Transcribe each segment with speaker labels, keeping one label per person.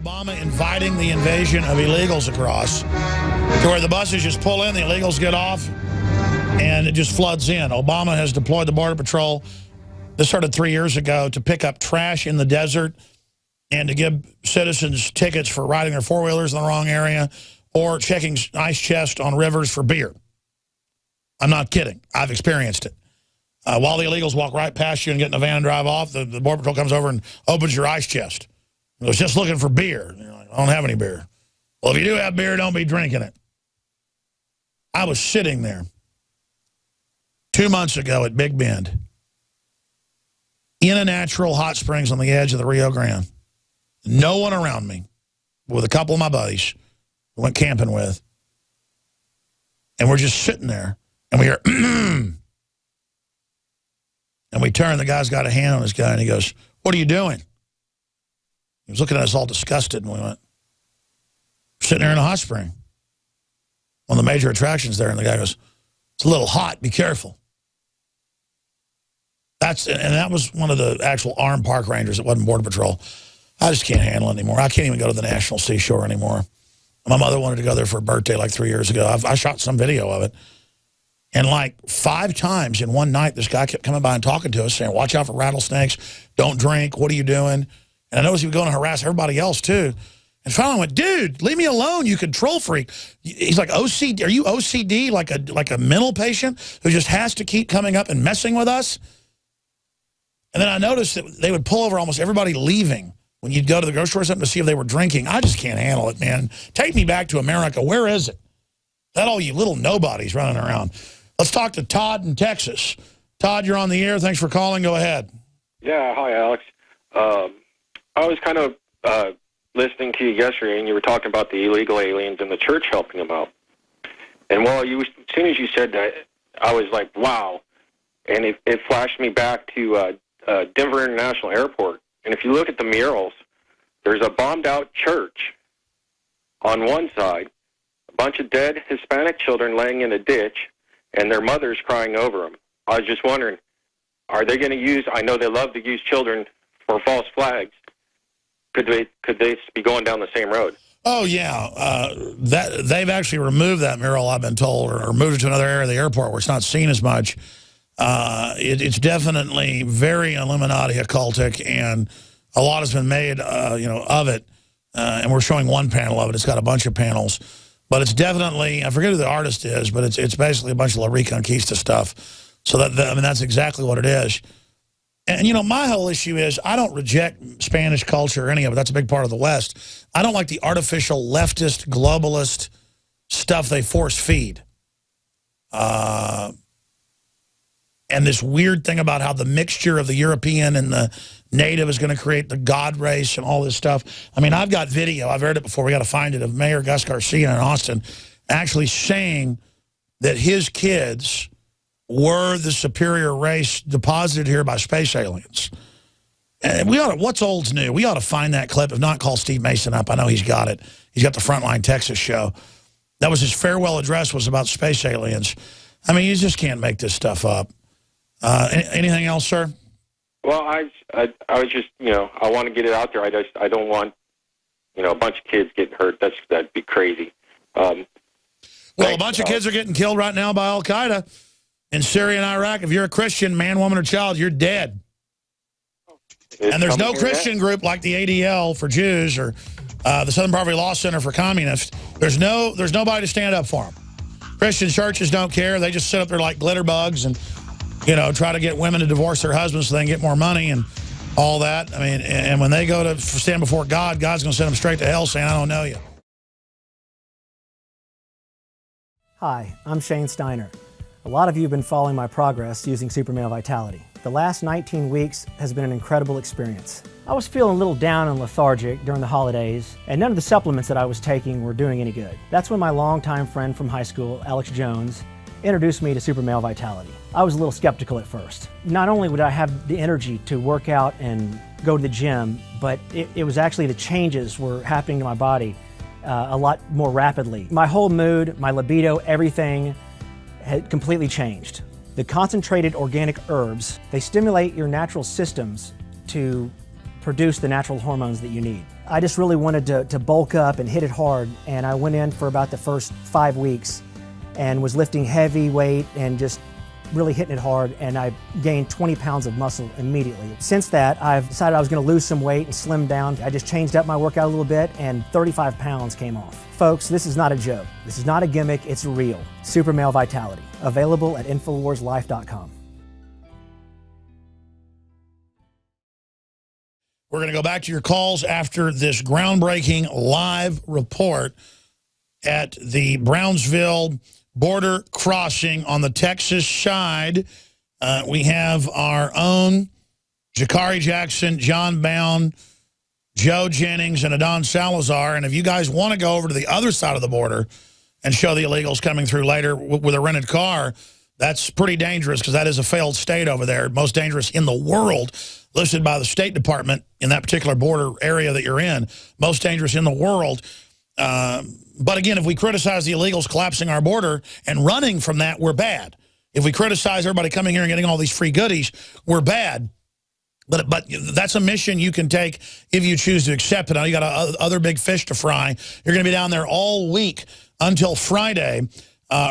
Speaker 1: Obama inviting the invasion of illegals across to where the buses just pull in, the illegals get off, and it just floods in. Obama has deployed the Border Patrol. This started 3 years ago to pick up trash in the desert and to give citizens tickets for riding their four-wheelers in the wrong area or checking ice chests on rivers for beer. I'm not kidding. I've experienced it. While the illegals walk right past you and get in the van and drive off, the Border Patrol comes over and opens your ice chest. It was just looking for beer. And you're like, I don't have any beer. Well, if you do have beer, don't be drinking it. I was sitting there 2 months ago at Big Bend in a natural hot springs on the edge of the Rio Grande. No one around me, with a couple of my buddies who went camping with. And we're just sitting there, and we hear, and we turn, the guy's got a hand on his gun, and he goes, what are you doing? He was looking at us all disgusted, and we went, sitting there in a hot spring. One of the major attractions there, and the guy goes, it's a little hot, be careful. And that was one of the actual armed park rangers. It wasn't Border Patrol. I just can't handle it anymore. I can't even go to the National Seashore anymore. My mother wanted to go there for her birthday like 3 years ago. I shot some video of it. And like 5 times in one night, this guy kept coming by and talking to us, saying, watch out for rattlesnakes. Don't drink. What are you doing? And I noticed he was going to harass everybody else, too. And finally I went, dude, leave me alone, you control freak. He's like, OCD, are you OCD, like a mental patient who just has to keep coming up and messing with us? And then I noticed that they would pull over almost everybody leaving when you'd go to the grocery store or something to see if they were drinking. I just can't handle it, man. Take me back to America. Where is it? That all you little nobodies running around. Let's talk to Todd in Texas. Todd, you're on the air. Thanks for calling. Go ahead.
Speaker 2: Yeah, hi, Alex. I was kind of listening to you yesterday, and you were talking about the illegal aliens and the church helping them out. And as soon as you said that, I was like, wow. And it flashed me back to Denver International Airport. And if you look at the murals, there's a bombed-out church on one side, a bunch of dead Hispanic children laying in a ditch, and their mothers crying over them. I was just wondering, are they going to use, I know they love to use children for false flags, could they be going down the same road?
Speaker 1: Oh, yeah. They've actually removed that mural, I've been told, or moved it to another area of the airport where it's not seen as much. It's definitely very Illuminati occultic, and a lot has been made of it. And we're showing one panel of it. It's got a bunch of panels. But it's definitely, I forget who the artist is, but it's basically a bunch of La Reconquista stuff. So that's exactly what it is. And, my whole issue is I don't reject Spanish culture or any of it. That's a big part of the West. I don't like the artificial leftist, globalist stuff they force feed. And this weird thing about how the mixture of the European and the native is going to create the God race and all this stuff. I mean, I've got video, I've heard it before, we got to find it, of Mayor Gus Garcia in Austin actually saying that his kids were the superior race deposited here by space aliens. And what's old's new? We ought to find that clip, if not call Steve Mason up. I know he's got it. He's got the Frontline Texas show. That was his farewell address, was about space aliens. I mean, you just can't make this stuff up. Anything else, sir?
Speaker 2: Well, I was just, I want to get it out there. I don't want, a bunch of kids getting hurt. That'd be crazy.
Speaker 1: Well, a bunch of kids are getting killed right now by Al-Qaeda in Syria and Iraq. If you're a Christian, man, woman, or child, you're dead. And there's no Christian group like the ADL for Jews or the Southern Poverty Law Center for communists. There's nobody to stand up for them. Christian churches don't care. They just sit up there like glitter bugs and try to get women to divorce their husbands so they can get more money and all that. I mean, and when they go to stand before God, God's going to send them straight to hell saying, I don't know you.
Speaker 3: Hi, I'm Shane Steiner. A lot of you have been following my progress using Super Male Vitality. The last 19 weeks has been an incredible experience. I was feeling a little down and lethargic during the holidays, and none of the supplements that I was taking were doing any good. That's when my longtime friend from high school, Alex Jones, introduced me to Super Male Vitality. I was a little skeptical at first. Not only would I have the energy to work out and go to the gym, but it was actually the changes were happening to my body a lot more rapidly. My whole mood, my libido, everything had completely changed. The concentrated organic herbs, they stimulate your natural systems to produce the natural hormones that you need. I just really wanted to bulk up and hit it hard, and I went in for about the first 5 weeks and was lifting heavy weight and just really hitting it hard, and I gained 20 pounds of muscle immediately. Since that, I've decided I was going to lose some weight and slim down. I just changed up my workout a little bit, and 35 pounds came off. Folks, this is not a joke. This is not a gimmick, it's real. Super Male Vitality, available at InfoWarsLife.com.
Speaker 1: We're going to go back to your calls after this groundbreaking live report at the Brownsville border crossing on the Texas side. We have our own Jakari Jackson, John Bound, Joe Jennings, and Adon Salazar. And if you guys want to go over to the other side of the border and show the illegals coming through later with a rented car, that's pretty dangerous because that is a failed state over there, most dangerous in the world, listed by the State Department in that particular border area that you're in, most dangerous in the world. But again, if we criticize the illegals collapsing our border and running from that, we're bad. If we criticize everybody coming here and getting all these free goodies, we're bad. But that's a mission you can take if you choose to accept it. Now you got other big fish to fry. You're going to be down there all week until Friday,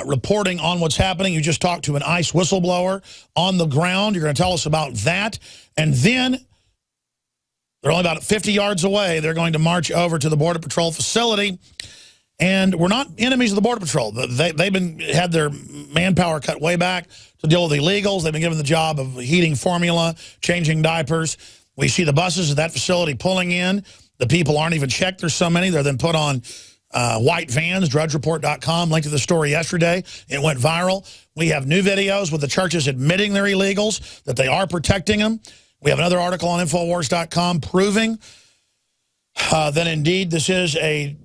Speaker 1: reporting on what's happening. You just talked to an ICE whistleblower on the ground. You're going to tell us about that. And then they're only about 50 yards away. They're going to march over to the Border Patrol facility. And we're not enemies of the Border Patrol. They've had their manpower cut way back to deal with illegals. They've been given the job of heating formula, changing diapers. We see the buses at that facility pulling in. The people aren't even checked. There's so many. They're then put on white vans, drudgereport.com, linked to the story yesterday. It went viral. We have new videos with the churches admitting they're illegals, that they are protecting them. We have another article on Infowars.com proving that indeed this is a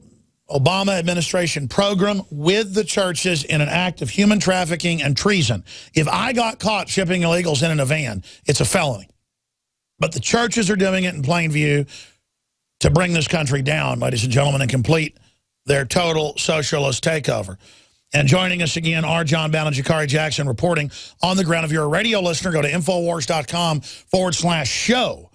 Speaker 1: Obama administration program with the churches in an act of human trafficking and treason. If I got caught shipping illegals in a van, it's a felony. But the churches are doing it in plain view to bring this country down, ladies and gentlemen, and complete their total socialist takeover. And joining us again are John Bound and Jakari Jackson reporting on the ground. If you're a radio listener, go to Infowars.com/show.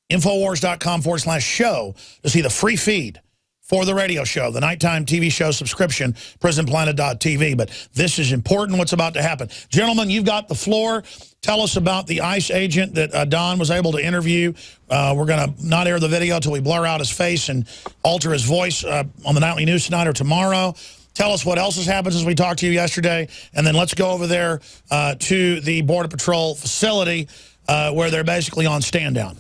Speaker 1: Infowars.com/show to see the free feed for the radio show, the nighttime TV show subscription, prisonplanet.tv. But this is important, what's about to happen. Gentlemen, you've got the floor. Tell us about the ICE agent that Don was able to interview. We're going to not air the video until we blur out his face and alter his voice on the nightly news tonight or tomorrow. Tell us what else has happened since we talked to you yesterday. And then let's go over there to the Border Patrol facility where they're basically on stand down.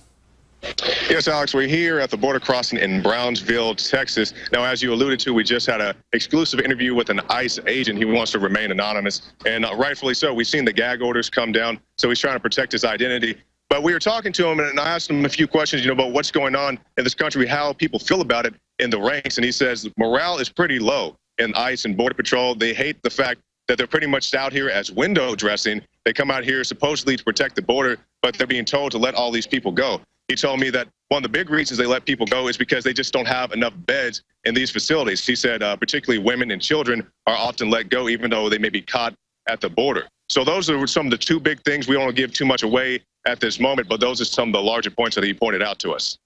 Speaker 4: Yes, Alex, we're here at the border crossing in Brownsville, Texas. Now, as you alluded to, we just had an exclusive interview with an ICE agent. He wants to remain anonymous, and rightfully so. We've seen the gag orders come down, so he's trying to protect his identity. But we were talking to him, and I asked him a few questions, about what's going on in this country, how people feel about it in the ranks, and he says morale is pretty low in ICE and Border Patrol. They hate the fact that they're pretty much out here as window dressing. They come out here supposedly to protect the border, but they're being told to let all these people go. He told me that one of the big reasons they let people go is because they just don't have enough beds in these facilities. He said particularly women and children are often let go, even though they may be caught at the border. So those are some of the two big things. We don't want to give too much away at this moment, but those are some of the larger points that he pointed out to us.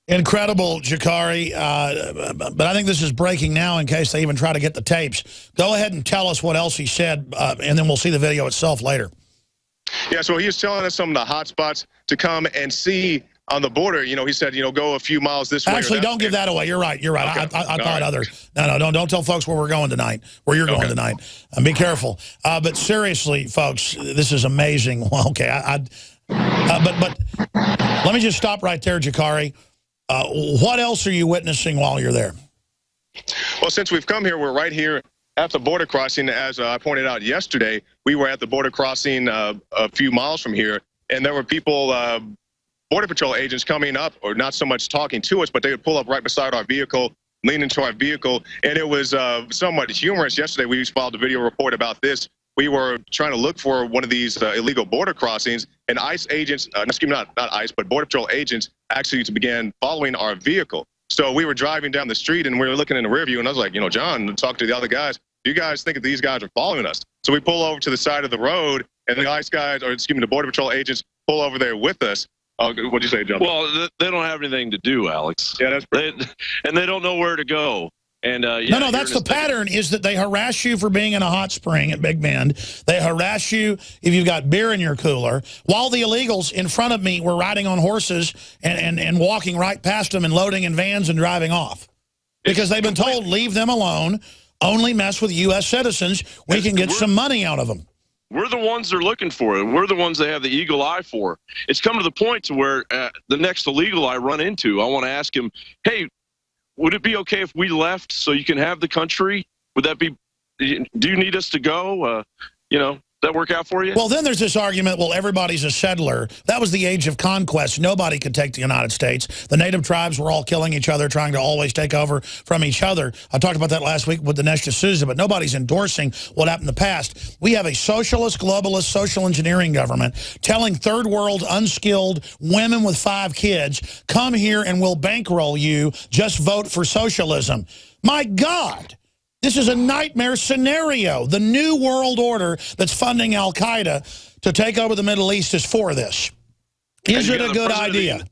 Speaker 1: Incredible, Jakari. But I think this is breaking now in case they even try to get the tapes. Go ahead and tell us what else he said, and then we'll see the video itself later. Yeah,
Speaker 4: so he was telling us some of the hot spots to come and see on the border. He said, go a few miles this way.
Speaker 1: Actually, don't give that away. You're right. You're right. Okay. I thought others. No, don't tell folks where we're going tonight, where you're going tonight. Be careful. But seriously, folks, this is amazing. Well, okay, but let me just stop right there, Jakari. What else are you witnessing while you're there?
Speaker 4: Well, since we've come here, we're right here at the border crossing. As I pointed out yesterday, we were at the border crossing a few miles from here, and there were people, Border Patrol agents coming up, or not so much talking to us, but they would pull up right beside our vehicle, lean into our vehicle, and it was somewhat humorous. Yesterday, we filed a video report about this. We were trying to look for one of these illegal border crossings, and ICE agents, not ICE, but Border Patrol agents actually began following our vehicle. So we were driving down the street, and we were looking in the rear view, and I was like, John, talk to the other guys. Do you guys think that these guys are following us? So we pull over to the side of the road, and the ICE guys, the Border Patrol agents pull over there with us. Oh, what'd you say, John?
Speaker 5: Well, they don't have anything to do, Alex.
Speaker 4: Yeah, that's
Speaker 5: and they don't know where to go. And
Speaker 1: no, that's the pattern, is that they harass you for being in a hot spring at Big Bend. They harass you if you've got beer in your cooler, while the illegals in front of me were riding on horses and walking right past them and loading in vans and driving off. Because they've been told, leave them alone, only mess with U.S. citizens. We can get some money out of them.
Speaker 5: We're the ones they're looking for. We're the ones they have the eagle eye for. It's come to the point to where the next illegal I run into, I want to ask him, hey, would it be okay if we left so you can have the country? Would that be, do you need us to go? You know, that work out for you?
Speaker 1: Well, then there's this argument, well, everybody's a settler. That was the age of conquest. Nobody could take the United States. The native tribes were all killing each other, trying to always take over from each other. I talked about that last week with Dinesh D'Souza, but nobody's endorsing what happened in the past. We have a socialist, globalist, social engineering government telling third world, unskilled women with 5 kids, come here and we'll bankroll you, just vote for socialism. My God! This is a nightmare scenario. The new world order that's funding al-Qaeda to take over the Middle East is for this. Is it a good idea?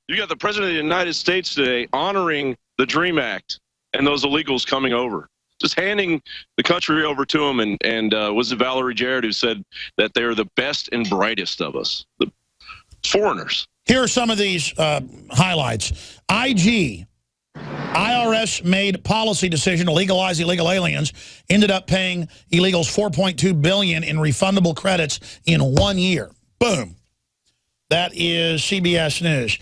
Speaker 5: You got the President of the United States today honoring the DREAM Act and those illegals coming over. Just handing the country over to them. And was it Valerie Jarrett who said that they're the best and brightest of us, the foreigners?
Speaker 1: Here are some of these highlights. IRS made policy decision to legalize illegal aliens, ended up paying illegals $4.2 billion in refundable credits in 1 year. Boom. That is CBS News.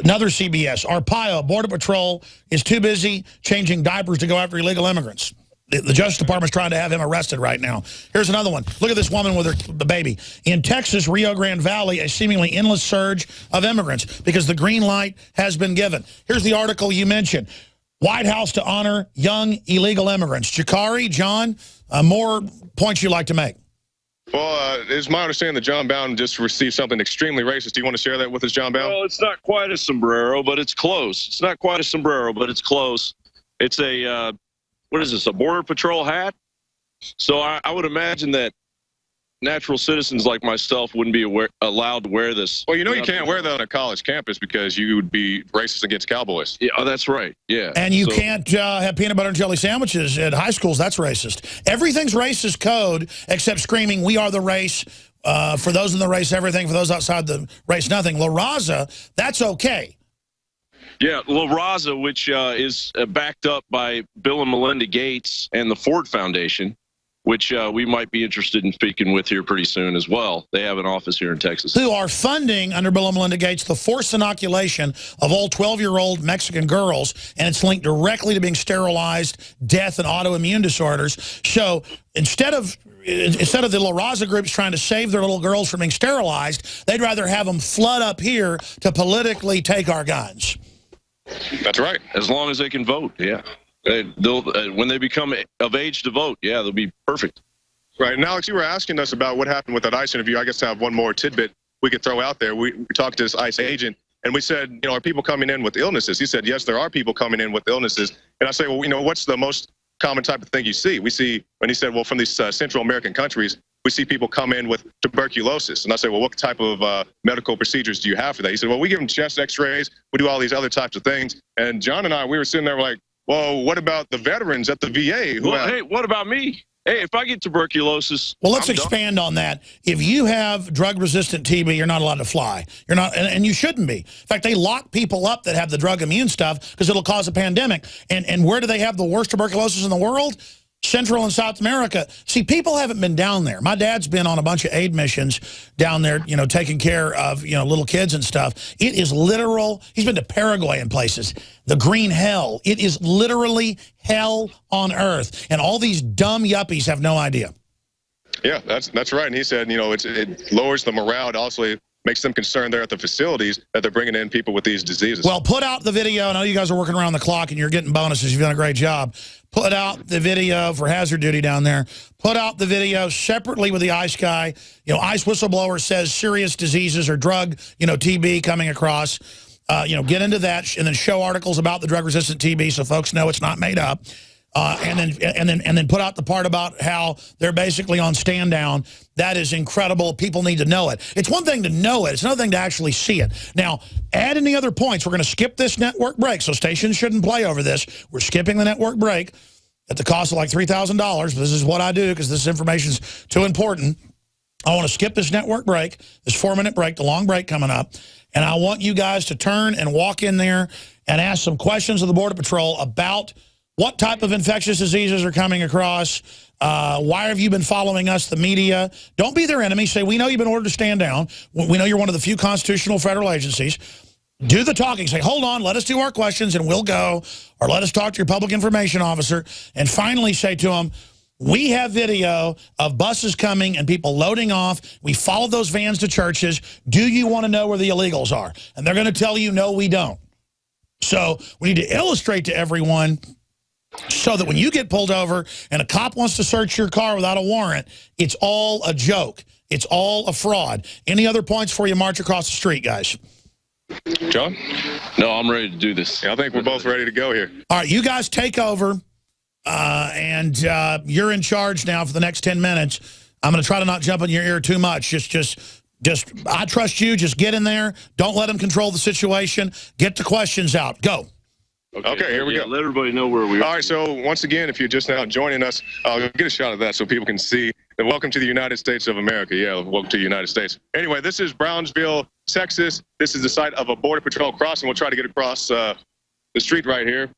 Speaker 1: Another CBS, Arpaio, Border Patrol is too busy changing diapers to go after illegal immigrants. The Justice Department's trying to have him arrested right now. Here's another one. Look at this woman with the baby. In Texas, Rio Grande Valley, a seemingly endless surge of immigrants because the green light has been given. Here's the article you mentioned. White House to honor young illegal immigrants. Jakari, John, more points you'd like to make.
Speaker 4: Well, it's my understanding that John Bowden just received something extremely racist. Do you want to share that with us, John Bowden?
Speaker 5: Well, it's not quite a sombrero, but it's close. It's not quite a sombrero, but it's close. It's a... what is this, a Border Patrol hat? So I would imagine that natural citizens like myself wouldn't be allowed to wear this.
Speaker 4: Well, you know you can't wear that on a college campus because you would be racist against cowboys.
Speaker 5: Yeah, oh, that's right, yeah.
Speaker 1: And you can't have peanut butter and jelly sandwiches at high schools. That's racist. Everything's racist code except screaming, we are the race. For those in the race, everything. For those outside the race, nothing. La Raza, that's okay.
Speaker 5: Yeah, La Raza, which is backed up by Bill and Melinda Gates and the Ford Foundation, which we might be interested in speaking with here pretty soon as well. They have an office here in Texas. Who
Speaker 1: are funding, under Bill and Melinda Gates, the forced inoculation of all 12-year-old Mexican girls, and it's linked directly to being sterilized, death, and autoimmune disorders. So instead of the La Raza groups trying to save their little girls from being sterilized, they'd rather have them flood up here to politically take our guns.
Speaker 4: That's right.
Speaker 5: As long as they can vote, yeah. They'll when they become of age to vote, yeah, they'll be perfect.
Speaker 4: Right. And Alex, you were asking us about what happened with that ICE interview. I guess I have one more tidbit we could throw out there. We talked to this ICE agent, and we said, you know, are people coming in with illnesses? He said, yes, there are people coming in with illnesses. And I say, well, you know, what's the most common type of thing you see? We see, and he said, well, from these Central American countries, we see people come in with tuberculosis. And I said, well, what type of medical procedures do you have for that? He said, well, we give them chest x-rays. We do all these other types of things. And John and I, we were sitting there like, well, what about the veterans at the VA?
Speaker 5: Hey, what about me? Hey, if I get tuberculosis...
Speaker 1: Well, let's expand on that. If you have drug-resistant TB, you're not allowed to fly. You're not, and you shouldn't be. In fact, they lock people up that have the drug immune stuff because it'll cause a pandemic. And where do they have the worst tuberculosis in the world? Central and South America. See, people haven't been down there. My dad's been on a bunch of aid missions down there, you know, taking care of, you know, little kids and stuff. It is literal. He's been to Paraguay and places. The green hell. It is literally hell on earth. And all these dumb yuppies have no idea.
Speaker 4: Yeah, that's right. And he said, you know, it lowers the morale. It also makes them concerned there at the facilities that they're bringing in people with these diseases.
Speaker 1: Well, put out the video. I know you guys are working around the clock and you're getting bonuses. You've done a great job. Put out the video for hazard duty down there. Put out the video separately with the ICE guy. You know, ICE whistleblower says serious diseases or drug, you know, TB coming across. You know, get into that and then show articles about the drug-resistant TB so folks know it's not made up. and then put out the part about how they're basically on stand down. That is incredible. People need to know it. It's one thing to know it. It's another thing to actually see it. Now, add any other points. We're going to skip this network break, so stations shouldn't play over this. We're skipping the network break at the cost of like $3,000. This is what I do because this information is too important. I want to skip this network break, this 4-minute break, the long break coming up, and I want you guys to turn and walk in there and ask some questions of the Border Patrol about what type of infectious diseases are coming across. Why have you been following us, the media? Don't be their enemy. Say, we know you've been ordered to stand down. We know you're one of the few constitutional federal agencies. Do the talking. Say, hold on, let us do our questions and we'll go. Or let us talk to your public information officer. And finally say to them, we have video of buses coming and people loading off. We followed those vans to churches. Do you want to know where the illegals are? And they're going to tell you, no, we don't. So we need to illustrate to everyone so that when you get pulled over and a cop wants to search your car without a warrant, it's all a joke. It's all a fraud. Any other points before you march across the street, guys?
Speaker 4: John?
Speaker 5: No, I'm ready to do this.
Speaker 4: Yeah, I think we're both ready to go here.
Speaker 1: All right, you guys take over, and you're in charge now for the next 10 minutes. I'm going to try to not jump in your ear too much. Just, I trust you. Just get in there. Don't let them control the situation. Get the questions out. Go.
Speaker 4: Okay, here we go.
Speaker 5: Let everybody know where we are.
Speaker 4: All right, so once again, if you're just now joining us, get a shot of that so people can see. And welcome to the United States of America. Yeah, welcome to the United States. Anyway, this is Brownsville, Texas. This is the site of a Border Patrol crossing. We'll try to get across the street right here.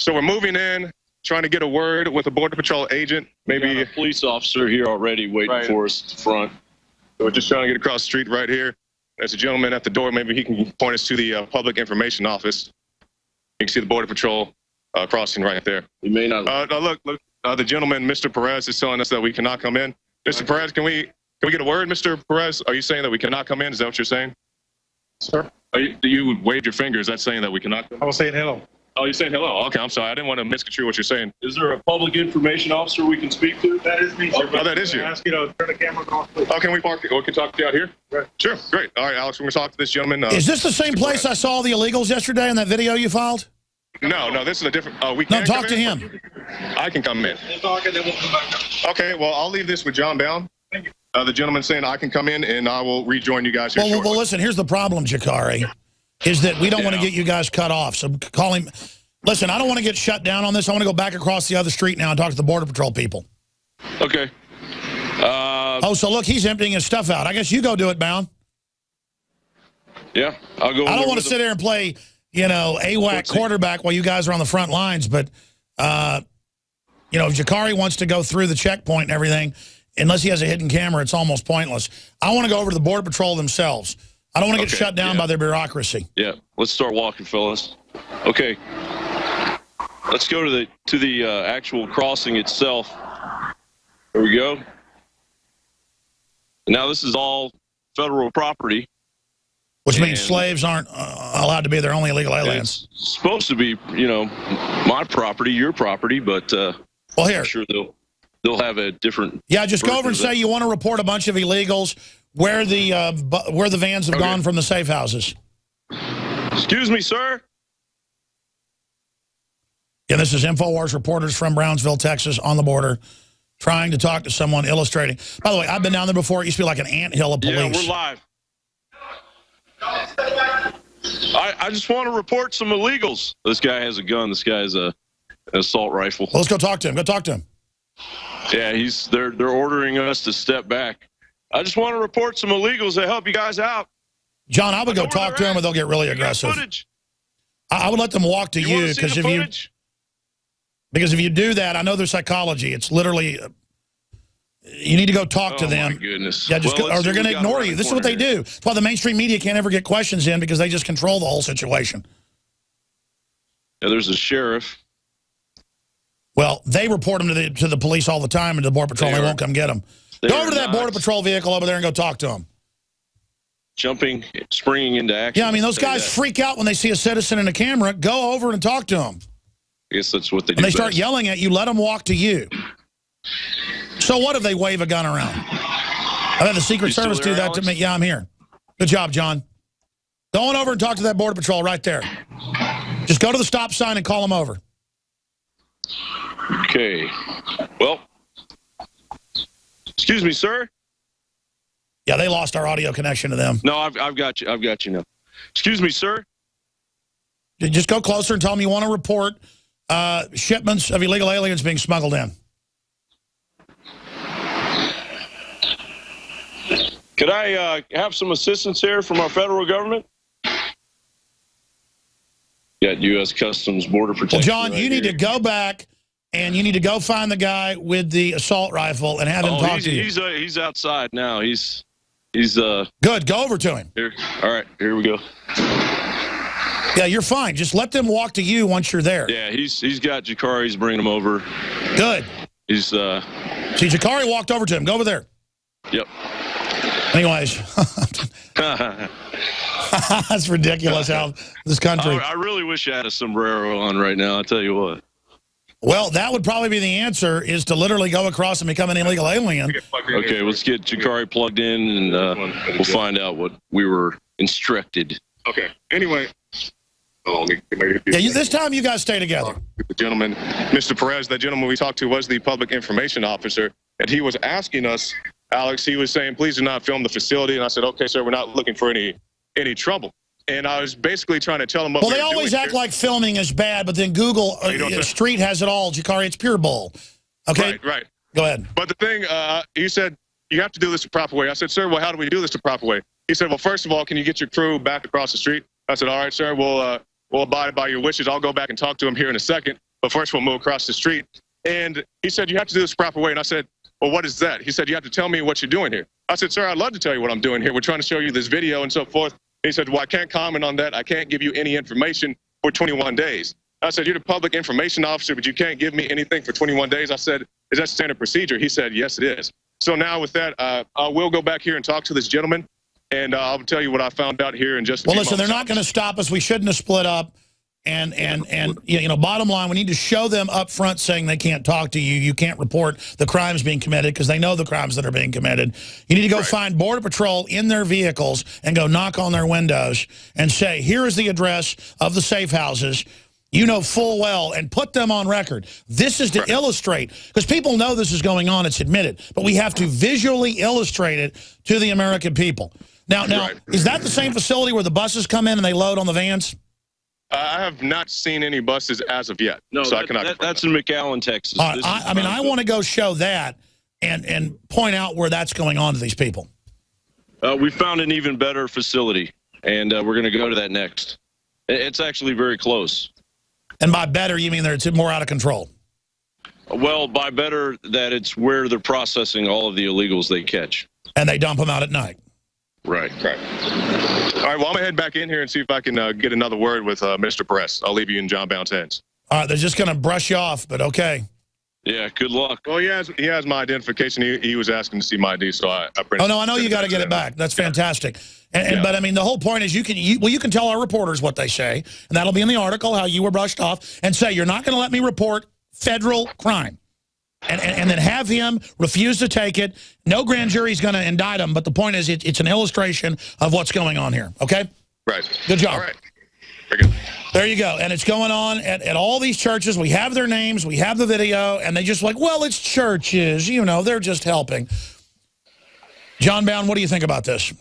Speaker 4: So we're moving in, trying to get a word with a Border Patrol agent. Maybe
Speaker 5: a police officer here already waiting for us at the front.
Speaker 4: So we're just trying to get across the street right here. There's a gentleman at the door. Maybe he can point us to the public information office. You can see the Border Patrol crossing right there.
Speaker 5: You may not.
Speaker 4: Look, the gentleman, Mr. Perez, is telling us that we cannot come in. Mr. Perez, can we get a word, Mr. Perez? Are you saying that we cannot come in? Is that what you're saying?
Speaker 6: Sir?
Speaker 4: Do you wave your finger? Is that saying that we cannot come in?
Speaker 6: I was saying hello.
Speaker 4: Oh, you're saying hello. Okay, I'm sorry. I didn't want to misconstrue what you're saying.
Speaker 5: Is there a public information officer we can speak to?
Speaker 6: That is me, sir.
Speaker 4: Oh, that is you.
Speaker 6: I ask you to turn the camera off, please.
Speaker 4: Oh, can we park? Or we can talk to you out here?
Speaker 6: Right.
Speaker 4: Sure, great. All right, Alex, we're going to talk to this gentleman.
Speaker 1: Is this the same place I saw the illegals yesterday in that video you filed?
Speaker 4: No, this is a different. We
Speaker 1: No,
Speaker 4: can
Speaker 1: talk
Speaker 4: come
Speaker 1: to
Speaker 4: in?
Speaker 1: him.
Speaker 4: I can come in.
Speaker 6: We'll talk and then we'll come back up.
Speaker 4: Okay, well, I'll leave this with John Bound.
Speaker 6: Thank you.
Speaker 4: The gentleman saying I can come in, and I will rejoin you guys here
Speaker 1: Well,
Speaker 4: shortly.
Speaker 1: listen, here's the problem, Jakari, is that we don't want to get you guys cut off. So call him. Listen, I don't want to get shut down on this. I want to go back across the other street now and talk to the Border Patrol people.
Speaker 5: Okay.
Speaker 1: Oh, so look, he's emptying his stuff out. I guess you go do it, Bound.
Speaker 5: Yeah, I'll go.
Speaker 1: I don't want to sit there and play, AWAC quarterback while you guys are on the front lines. But, if Jakari wants to go through the checkpoint and everything, unless he has a hidden camera, it's almost pointless. I want to go over to the Border Patrol themselves. I don't want to get shut down by their bureaucracy.
Speaker 5: Yeah, let's start walking, fellas. Okay, let's go to the actual crossing itself. There we go. Now this is all federal property.
Speaker 1: Which means slaves aren't allowed to be their only illegal aliens.
Speaker 5: It's supposed to be, my property, your property, but
Speaker 1: well, here.
Speaker 5: I'm sure they'll have a different.
Speaker 1: Yeah, just go over and say you want to report a bunch of illegals where the vans have gone from the safe houses.
Speaker 5: Excuse me, sir.
Speaker 1: Yeah, this is Infowars reporters from Brownsville, Texas, on the border, trying to talk to someone, illustrating. By the way, I've been down there before. It used to be like an anthill of police.
Speaker 5: Yeah, we're live. I just want to report some illegals. This guy has a gun. This guy has an assault rifle.
Speaker 1: Well, let's go talk to him. Go talk to him.
Speaker 5: Yeah, they're ordering us to step back. I just want to report some illegals to help you guys out.
Speaker 1: John, I would go talk to him, or they'll get really aggressive. I would let them walk to you because if you do that, I know their psychology. It's literally you need to go talk to them.
Speaker 5: Oh my goodness!
Speaker 1: Yeah, or they're going to ignore you. This is what they do. That's why the mainstream media can't ever get questions in, because they just control the whole situation.
Speaker 5: Yeah, there's a sheriff.
Speaker 1: Well, they report them to the police all the time and to the Border Patrol. They won't come get them. Go over to that Border Patrol vehicle over there and go talk to them.
Speaker 5: Jumping, springing into action.
Speaker 1: Yeah, I mean, those guys freak out when they see a citizen in a camera. Go over and talk to them.
Speaker 5: I guess that's what they do.
Speaker 1: And they start yelling at you, let them walk to you. So what if they wave a gun around? I've had the Secret Service do that to me. Yeah, I'm here. Good job, John. Go on over and talk to that Border Patrol right there. Just go to the stop sign and call them over.
Speaker 5: Okay. Well, excuse me, sir.
Speaker 1: Yeah, they lost our audio connection to them.
Speaker 5: No, I've got you. I've got you now. Excuse me, sir.
Speaker 1: Just go closer and tell them you want to report shipments of illegal aliens being smuggled in.
Speaker 5: Could I have some assistance here from our federal government? Got U.S. Customs Border Protection.
Speaker 1: Well, John,
Speaker 5: right
Speaker 1: you need
Speaker 5: here.
Speaker 1: to go back and you need to go find the guy with the assault rifle and have him talk to you.
Speaker 5: He's outside now. He's
Speaker 1: Good. Go over to him.
Speaker 5: here. All right, here we go.
Speaker 1: Yeah, you're fine. Just let them walk to you once you're there.
Speaker 5: Yeah, he's got Jakari. He's bringing him over.
Speaker 1: Good.
Speaker 5: He's
Speaker 1: See, Jakari walked over to him. Go over there.
Speaker 5: Yep.
Speaker 1: Anyways, that's ridiculous how this country.
Speaker 5: I really wish I had a sombrero on right now. I'll tell you what.
Speaker 1: Well, that would probably be the answer, is to literally go across and become an illegal alien.
Speaker 5: Okay, let's get Jakari plugged in, and we'll find out what we were instructed.
Speaker 4: Okay. Anyway.
Speaker 1: Yeah, this time you guys stay together.
Speaker 4: The gentleman, Mr. Perez, that gentleman we talked to was the public information officer, and he was asking us, Alex, he was saying, please do not film the facility. And I said, okay, sir, we're not looking for any trouble. And I was basically trying to tell him what
Speaker 1: Well, they always act like filming is bad, but then Google Street has it all. Jakari, it's pure bull. Okay?
Speaker 4: Right.
Speaker 1: Go ahead.
Speaker 4: But the thing, he said, you have to do this the proper way. I said, sir, well, how do we do this the proper way? He said, well, first of all, can you get your crew back across the street? I said, all right, sir, we'll abide by your wishes. I'll go back and talk to him here in a second. But first, we'll move across the street. And he said, you have to do this the proper way. And I said, well, what is that? He said, you have to tell me what you're doing here. I said, sir, I'd love to tell you what I'm doing here. We're trying to show you this video and so forth. He said, well, I can't comment on that. I can't give you any information for 21 days. I said, you're the public information officer, but you can't give me anything for 21 days. I said, is that standard procedure? He said, yes, it is. So now with that, I will go back here and talk to this gentleman, and I'll tell you what I found out here in just a few
Speaker 1: listen,
Speaker 4: moments.
Speaker 1: they're not going to stop us. We shouldn't have split up. And you know, bottom line, we need to show them up front saying they can't talk to you. You can't report the crimes being committed because they know the crimes that are being committed. You need to go find Border Patrol in their vehicles and go knock on their windows and say, here is the address of the safe houses. You know full well, and put them on record. This is to illustrate, because people know this is going on, it's admitted, but we have to visually illustrate it to the American people. Now, is that the same facility where the buses come in and they load on the vans?
Speaker 4: I have not seen any buses as of yet.
Speaker 5: No,
Speaker 4: so I cannot
Speaker 5: that's in McAllen, Texas.
Speaker 1: I want to go show that and point out where that's going on to these people.
Speaker 5: We found an even better facility, and we're going to go to that next. It's actually very close. And
Speaker 1: by better, you mean that it's more out of control?
Speaker 5: Well, by better, that it's where they're processing all of the illegals they catch.
Speaker 1: And they dump them out at night.
Speaker 5: Right.
Speaker 4: All right, well, I'm going to head back in here and see if I can get another word with Mr. Perez. I'll leave you in John Bound's hands.
Speaker 1: All right, they're just going to brush you off, but okay.
Speaker 5: Yeah, good luck.
Speaker 4: Well, he has my identification. He was asking to see my ID, so I printed.
Speaker 1: Oh, no, I know you got to get it back. That's fantastic. But, I mean, the whole point is you can tell our reporters what they say, and that'll be in the article, how you were brushed off, and say, you're not going to let me report federal crime. And then have him refuse to take it. No grand jury's going to indict him, but the point is it's an illustration of what's going on here, okay?
Speaker 4: Right.
Speaker 1: Good job.
Speaker 4: All right. Very good.
Speaker 1: There you go. And it's going on at all these churches. We have their names. We have the video. And they just like, well, it's churches. You know, they're just helping. John Bound, what do you think about this?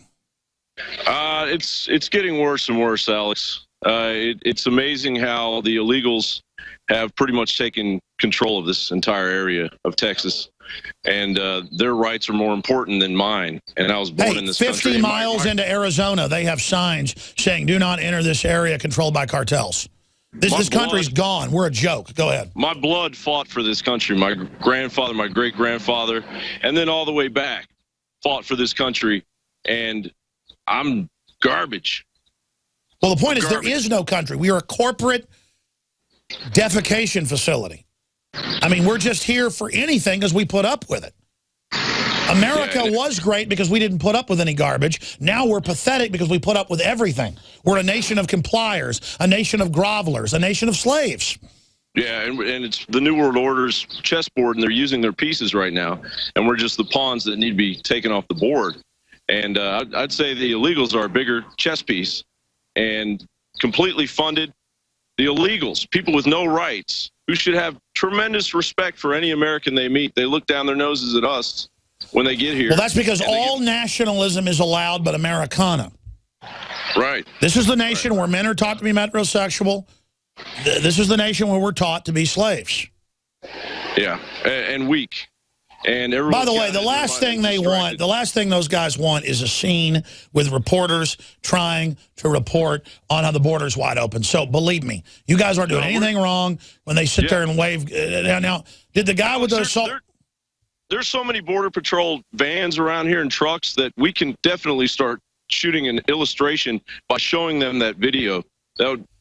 Speaker 5: It's getting worse and worse, Alex. It's amazing how the illegals have pretty much taken control of this entire area of Texas. And their rights are more important than mine. And I was born in this
Speaker 1: 50
Speaker 5: country.
Speaker 1: miles into Arizona, they have signs saying, do not enter this area controlled by cartels. This country's gone. We're a joke. Go ahead.
Speaker 5: My blood fought for this country. My grandfather, my great-grandfather, and then all the way back fought for this country. And I'm garbage.
Speaker 1: Well, the point is there is no country. We are a corporate defecation facility. I mean, we're just here for anything because we put up with it. America was great because we didn't put up with any garbage. Now we're pathetic because we put up with everything. We're a nation of compliers, a nation of grovelers, a nation of slaves.
Speaker 5: Yeah, and it's the New World Order's chessboard, and they're using their pieces right now. And we're just the pawns that need to be taken off the board. And I'd say the illegals are a bigger chess piece and completely funded. The illegals, people with no rights, who should have tremendous respect for any American they meet. They look down their noses at us when they get here.
Speaker 1: Well, that's because all nationalism is allowed but Americana.
Speaker 5: Right.
Speaker 1: This is the nation where men are taught to be metrosexual. This is the nation where we're taught to be slaves.
Speaker 5: Yeah, and weak. And
Speaker 1: by the way, the last thing they want, the last thing those guys want is a scene with reporters trying to report on how the border's wide open. So believe me, you guys aren't doing anything wrong when they sit there and wave. Now, did the guy with the assault...
Speaker 5: There's so many Border Patrol vans around here and trucks that we can definitely start shooting an illustration by showing them that video.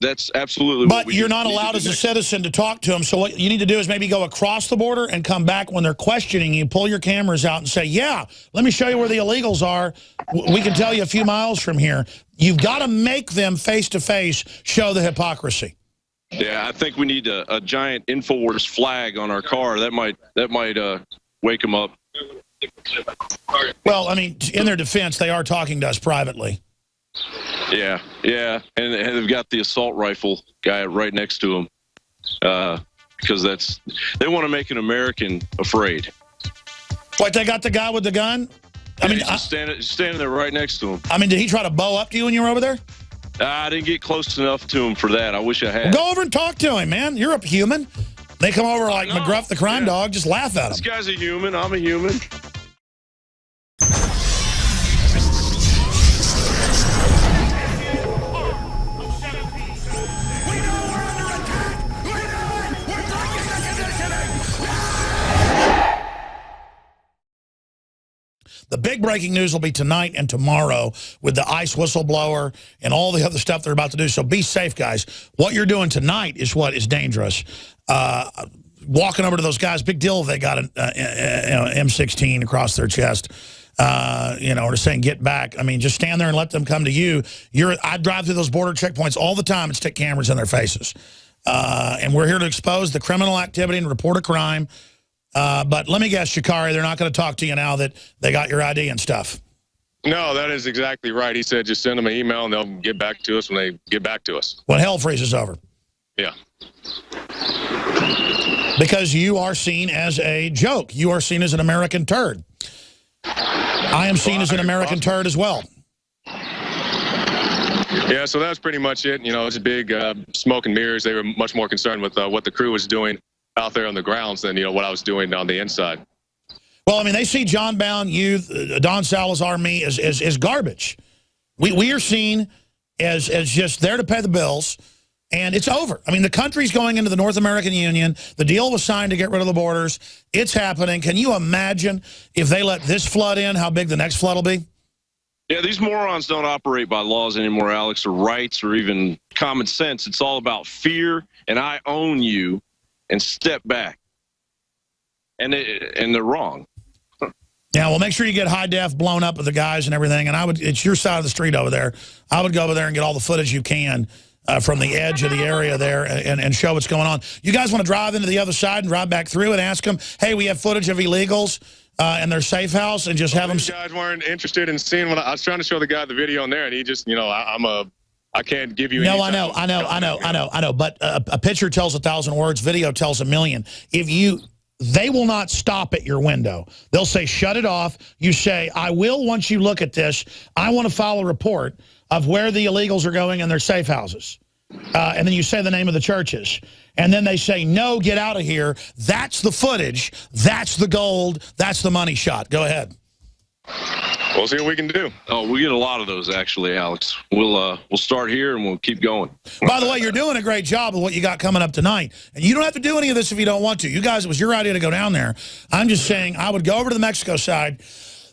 Speaker 5: That's absolutely what we
Speaker 1: you're not allowed as a citizen to talk to them. So what you need to do is maybe go across the border and come back when they're questioning you, pull your cameras out and say, yeah, let me show you where the illegals are. We can tell you a few miles from here. You've got to make them face-to-face show the hypocrisy.
Speaker 5: Yeah, I think we need a giant Infowars flag on our car. That might wake them up.
Speaker 1: Well, I mean, in their defense, they are talking to us privately.
Speaker 5: Yeah, and they've got the assault rifle guy right next to him because they want to make an American afraid.
Speaker 1: What, they got the guy with the gun? I mean,
Speaker 5: standing there right next to him.
Speaker 1: I mean, did he try to bow up to you when you were over there?
Speaker 5: I didn't get close enough to him for that. I wish I had.
Speaker 1: Well, go over and talk to him, man. You're a human. They come over like McGruff the crime dog, just laugh at him.
Speaker 5: This guy's a human. I'm a human.
Speaker 1: The big breaking news will be tonight and tomorrow with the ICE whistleblower and all the other stuff they're about to do. So be safe, guys. What you're doing tonight is what is dangerous. Walking over to those guys, big deal if they got an M16 across their chest, or saying get back. I mean, just stand there and let them come to you. I drive through those border checkpoints all the time and stick cameras in their faces. And we're here to expose the criminal activity and report a crime. But let me guess, Shikari, they're not going to talk to you now that they got your ID and stuff.
Speaker 4: No, that is exactly right. He said just send them an email and they'll get back to us when they get back to us.
Speaker 1: When hell freezes over.
Speaker 4: Yeah.
Speaker 1: Because you are seen as a joke. You are seen as an American turd. I am seen as an American turd as well.
Speaker 4: Yeah, so that's pretty much it. You know, it's a big smoke and mirrors. They were much more concerned with what the crew was doing out there on the grounds than, what I was doing on the inside.
Speaker 1: Well, I mean, they see John Bound, you, Don Salazar, me as garbage. We are seen as just there to pay the bills, and it's over. I mean, the country's going into the North American Union. The deal was signed to get rid of the borders. It's happening. Can you imagine if they let this flood in, how big the next flood will be?
Speaker 5: Yeah, these morons don't operate by laws anymore, Alex, or rights, or even common sense. It's all about fear, and I own you, and step back. And they're wrong.
Speaker 1: Yeah, well, make sure you get high def blown up with the guys and everything. And it's your side of the street over there. I would go over there and get all the footage you can from the edge of the area there and show what's going on. You guys want to drive into the other side and drive back through and ask them, hey, we have footage of illegals in their safe house, and just have them.
Speaker 4: These guys weren't interested in seeing what I was trying to show the guy the video in there, and he just, I can't give you any.
Speaker 1: No, I know. But a picture tells 1,000 words. Video tells 1,000,000. They will not stop at your window. They'll say, shut it off. You say, I will once you look at this. I want to file a report of where the illegals are going in their safe houses. And then you say the name of the churches. And then they say, no, get out of here. That's the footage. That's the gold. That's the money shot. Go ahead.
Speaker 4: We'll see what we can do.
Speaker 5: Oh, we get a lot of those, actually, Alex. We'll start here and we'll keep going.
Speaker 1: By the way, you're doing a great job with what you got coming up tonight. And you don't have to do any of this if you don't want to. You guys, it was your idea to go down there. I'm just saying I would go over to the Mexico side.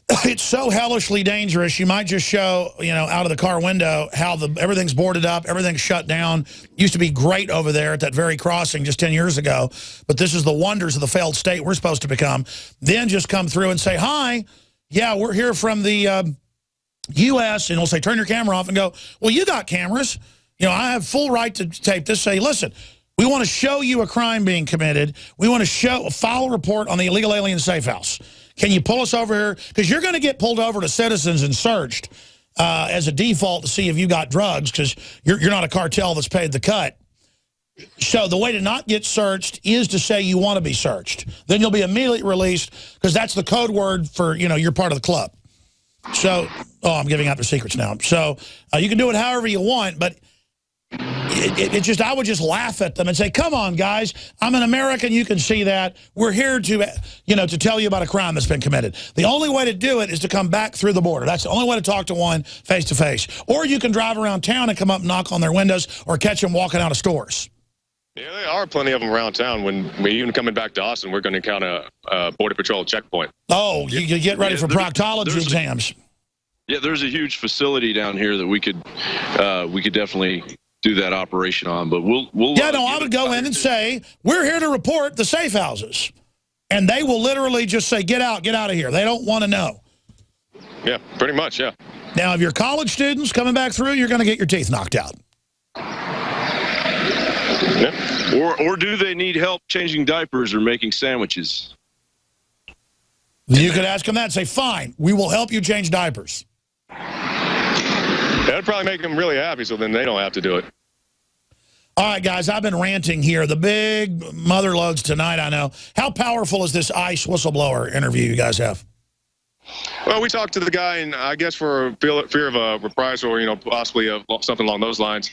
Speaker 1: It's so hellishly dangerous. You might just show, out of the car window how everything's boarded up, everything's shut down. Used to be great over there at that very crossing just 10 years ago. But this is the wonders of the failed state we're supposed to become. Then just come through and say, hi. Yeah, we're here from the U.S., and we'll say, turn your camera off and go, well, you got cameras. I have full right to tape this. Say, listen, we want to show you a crime being committed. We want to file a report on the illegal alien safe house. Can you pull us over here? Because you're going to get pulled over to citizens and searched as a default to see if you got drugs because you're not a cartel that's paid the cut. So the way to not get searched is to say you want to be searched. Then you'll be immediately released because that's the code word for, you're part of the club. So, I'm giving out their secrets now. So you can do it however you want, but I would just laugh at them and say, come on, guys, I'm an American. You can see that. We're here to, to tell you about a crime that's been committed. The only way to do it is to come back through the border. That's the only way to talk to one face to face. Or you can drive around town and come up and knock on their windows or catch them walking out of stores.
Speaker 4: Yeah, there are plenty of them around town. When we even coming back to Austin, we're going to encounter a Border Patrol checkpoint.
Speaker 1: Oh, you get ready for proctology exams.
Speaker 5: There's a huge facility down here that we could definitely do that operation on, but we'll I would go in and say, we're here to report the safe houses. And they will literally just say, get out of here. They don't want to know.
Speaker 4: Yeah, pretty much, yeah.
Speaker 1: Now, if you're college students coming back through, you're going to get your teeth knocked out.
Speaker 5: Yeah. Or do they need help changing diapers or making sandwiches?
Speaker 1: You could ask them that and say, fine, we will help you change diapers.
Speaker 4: That'd probably make them really happy, so then they don't have to do it.
Speaker 1: All right, guys, I've been ranting here. The big mother loads tonight, I know. How powerful is this ICE whistleblower interview you guys have?
Speaker 4: Well, we talked to the guy, and I guess for fear of a reprisal or, possibly something along those lines,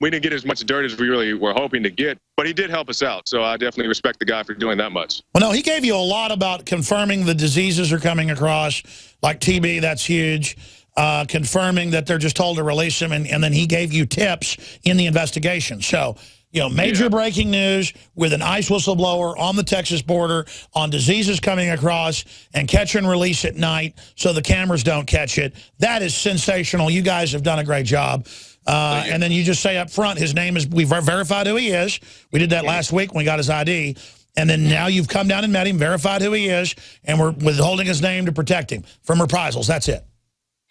Speaker 4: we didn't get as much dirt as we really were hoping to get, but he did help us out, so I definitely respect the guy for doing that much.
Speaker 1: Well, no, he gave you a lot about confirming the diseases are coming across, like TB, that's huge. Confirming that they're just told to release him, and then he gave you tips in the investigation. So, major breaking news with an ICE whistleblower on the Texas border on diseases coming across and catch and release at night so the cameras don't catch it. That is sensational. You guys have done a great job. And then you just say up front, his name is, we've verified who he is. We did that last week when we got his ID. And then now you've come down and met him, verified who he is, and we're withholding his name to protect him from reprisals. That's it.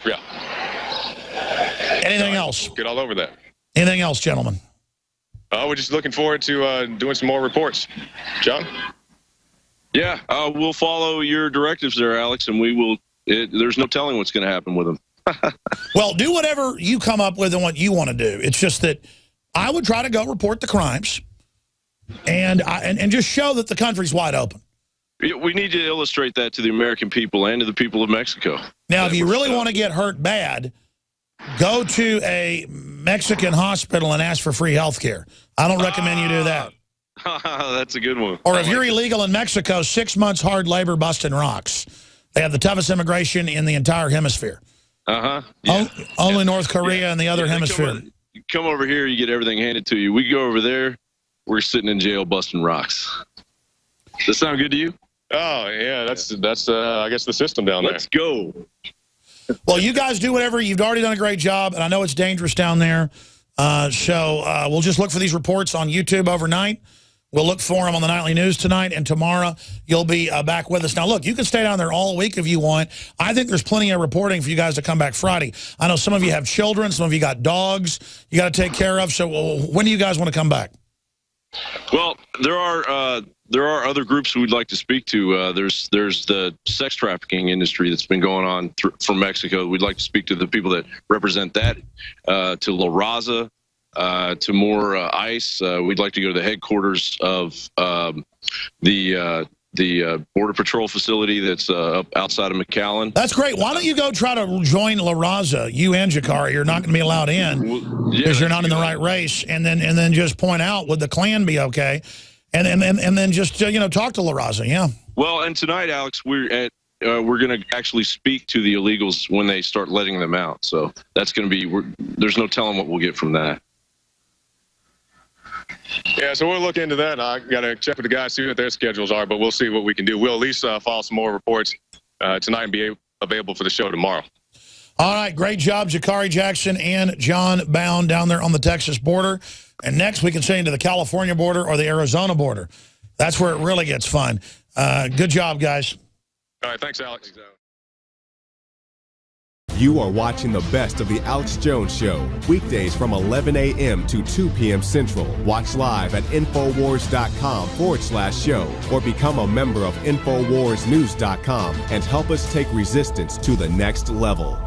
Speaker 4: Yeah.
Speaker 1: Anything else?
Speaker 4: Get all over that.
Speaker 1: Anything else, gentlemen?
Speaker 4: We're just looking forward to doing some more reports. John?
Speaker 5: Yeah, we'll follow your directives there, Alex, and we will. There's no telling what's going to happen with them.
Speaker 1: Well, do whatever you come up with and what you want to do. It's just that I would try to go report the crimes and just show that the country's wide open.
Speaker 5: We need to illustrate that to the American people and to the people of Mexico.
Speaker 1: Now, if you really want to get hurt bad, go to a Mexican hospital and ask for free health care. I don't recommend you do that.
Speaker 5: That's a good one.
Speaker 1: Or if you're illegal in Mexico, 6 months hard labor busting rocks. They have the toughest immigration in the entire hemisphere.
Speaker 5: Uh-huh. Yeah.
Speaker 1: Only North Korea and the other hemisphere.
Speaker 5: Come over here, you get everything handed to you. We go over there, we're sitting in jail busting rocks. Does that sound good to you?
Speaker 4: Oh, yeah, that's I guess, the system down there.
Speaker 5: Let's go.
Speaker 1: Well, you guys do whatever. You've already done a great job, and I know it's dangerous down there. So we'll just look for these reports on YouTube overnight. We'll look for them on the nightly news tonight, and tomorrow you'll be back with us. Now, look, you can stay down there all week if you want. I think there's plenty of reporting for you guys to come back Friday. I know some of you have children. Some of you got dogs you got to take care of. So when do you guys want to come back?
Speaker 5: Well, there are other groups we'd like to speak to. There's the sex trafficking industry that's been going on from Mexico. We'd like to speak to the people that represent that, to La Raza, to more ICE. We'd like to go to the headquarters of the Border Patrol facility that's up outside of McAllen.
Speaker 1: That's great. Why don't you go try to join La Raza? You and Jakari, you're not going to be allowed in because you're not in the right race. And then just point out, would the Klan be okay? And then just talk to La Raza. Yeah.
Speaker 5: Well, and tonight, Alex, we're going to actually speak to the illegals when they start letting them out. So that's going to be. There's no telling what we'll get from that.
Speaker 4: Yeah, so we'll look into that. I got to check with the guys, see what their schedules are, but we'll see what we can do. We'll at least follow some more reports tonight and be available for the show tomorrow.
Speaker 1: All right, great job, Jakari Jackson and John Bound down there on the Texas border. And next we can send you to the California border or the Arizona border. That's where it really gets fun. Good job, guys.
Speaker 4: All right, thanks, Alex.
Speaker 7: You are watching the best of the Alex Jones Show, weekdays from 11 a.m. to 2 p.m. Central. Watch live at Infowars.com/show or become a member of InfoWarsNews.com and help us take resistance to the next level.